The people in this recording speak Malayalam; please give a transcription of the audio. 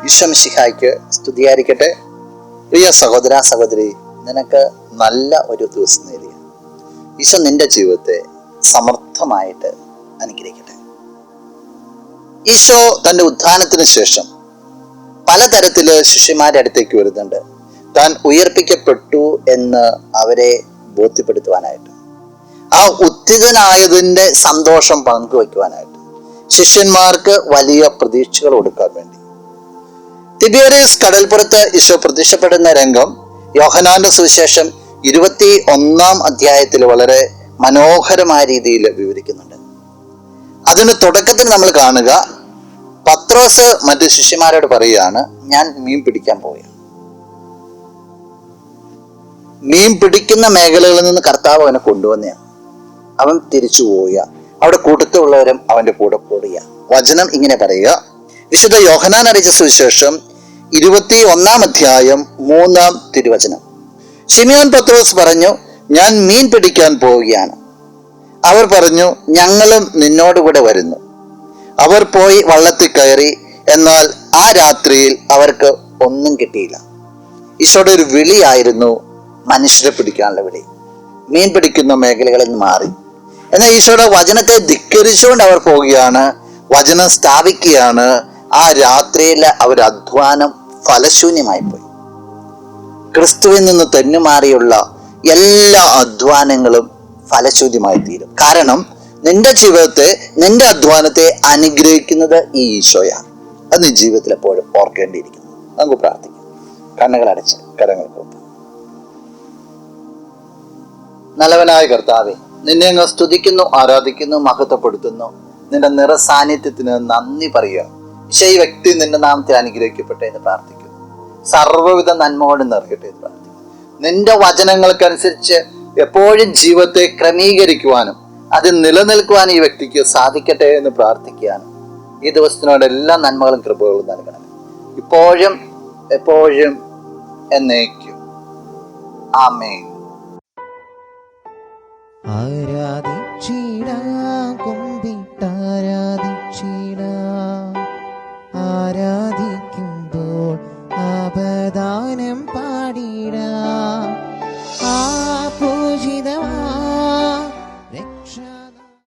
ഈശോ മിശിഹായ്ക്ക് സ്തുതിയായിരിക്കട്ടെ. പ്രിയ സഹോദര സഹോദരി, നിനക്ക് നല്ല ഒരു ദിവസം നേരുക. ഈശോ നിന്റെ ജീവിതത്തെ സമർത്ഥമായിട്ട് അനുഗ്രഹിക്കട്ടെ. ഈശോ തൻ്റെ ഉത്ഥാനത്തിന് ശേഷം പലതരത്തില് ശിഷ്യന്മാരുടെ അടുത്തേക്ക് വരുന്നുണ്ട്. താൻ ഉയർപ്പിക്കപ്പെട്ടു എന്ന് അവരെ ബോധ്യപ്പെടുത്തുവാനായിട്ട്, ആ ഉത്ഥിതനായതിൻ്റെ സന്തോഷം പങ്കുവയ്ക്കുവാനായിട്ട്, ശിഷ്യന്മാർക്ക് വലിയ പ്രതീക്ഷകൾ കൊടുക്കാൻ വേണ്ടി. തിബേരിയസ് കടൽപ്പുറത്ത് ഈശോ പ്രത്യക്ഷപ്പെടുന്ന രംഗം യോഹന്നാന്റെ സുവിശേഷം 21 അധ്യായത്തിൽ വളരെ മനോഹരമായ രീതിയിൽ വിവരിക്കുന്നുണ്ട്. അതിന് തുടക്കത്തിൽ നമ്മൾ കാണുക, പത്രോസ് മറ്റു ശിഷ്യന്മാരോട് പറയുകയാണ്, ഞാൻ മീൻ പിടിക്കാൻ പോവുകയാണ്. മീൻ പിടിക്കുന്ന മേഖലകളിൽ നിന്ന് കർത്താവ് അവനെ കൊണ്ടുവന്നെയാണ്. അവൻ തിരിച്ചു പോവുക. അവിടെ കൂട്ടത്തിലുള്ളവരും അവന്റെ കൂടെ കൂടുക. വചനം ഇങ്ങനെ പറയുക, വിശുദ്ധ യോഹന്നാൻ അറിയിച്ച സുവിശേഷം 21 അധ്യായം 3 തിരുവചനം. ശിമിയോൻ പത്രോസ് പറഞ്ഞു, ഞാൻ മീൻ പിടിക്കാൻ പോവുകയാണ്. അവർ പറഞ്ഞു, ഞങ്ങളും നിന്നോടുകൂടെ വരുന്നു. അവർ പോയി വള്ളത്തിൽ കയറി. എന്നാൽ ആ രാത്രിയിൽ അവർക്ക് ഒന്നും കിട്ടിയില്ല. ഈശോയുടെ ഒരു വിളിയായിരുന്നു മനുഷ്യരെ പിടിക്കാനുള്ള വിളി. മീൻ പിടിക്കുന്ന മേഖലകളിൽ നിന്ന് മാറി. എന്നാൽ ഈശോയുടെ വചനത്തെ ധിക്കരിച്ചുകൊണ്ട് അവർ പോവുകയാണ്, വചനം സ്ഥാപിക്കുകയാണ്. ആ രാത്രിയിലെ അവർ അധ്വാനം ഫലശൂന്യമായി പോയി. ക്രിസ്തുവിൽ നിന്ന് തെന്നുമാറിയുള്ള എല്ലാ അധ്വാനങ്ങളും ഫലശൂന്യമായി തീരും. കാരണം നിന്റെ ജീവിതത്തെ, നിന്റെ അധ്വാനത്തെ അനുഗ്രഹിക്കുന്നത് ഈ ഈശോയാണ്. അത് നീ ജീവിതത്തിൽ എപ്പോഴും ഓർക്കേണ്ടിയിരിക്കുന്നു. നമുക്ക് പ്രാർത്ഥിക്കാം. കണ്ണുകളടച്ച് കരങ്ങൾക്ക് ഒപ്പം. നല്ലവനായ കർത്താവേ, നിന്നെ അങ്ങ് സ്തുതിക്കുന്നു, ആരാധിക്കുന്നു, മഹത്വപ്പെടുത്തുന്നു. നിന്റെ നിറസാന്നിധ്യത്തിന് നന്ദി പറയുക. ഈ വ്യക്തി നിന്റെ നാമത്തിൽ അനുഗ്രഹിക്കട്ടെ എന്ന് പ്രാർത്ഥിക്കുന്നു. സർവ്വവിധ നന്മയോട് നിറയട്ടെ എന്ന് പ്രാർത്ഥിക്കുന്നു. നിന്റെ വചനങ്ങൾക്കനുസരിച്ച് എപ്പോഴും ജീവിതത്തെ ക്രമീകരിക്കുവാനും അത് നിലനിൽക്കുവാനും ഈ വ്യക്തിക്ക് സാധിക്കട്ടെ എന്ന് പ്രാർത്ഥിക്കുകയാണ്. ഈ ദിവസത്തിനോട് എല്ലാ നന്മകളും കൃപകളും നൽകണം, ഇപ്പോഴും എപ്പോഴും എന്നേക്കും. ആമേൻ. ആരാധിച്ചിടാം, കുമ്പിട്ടാരാധി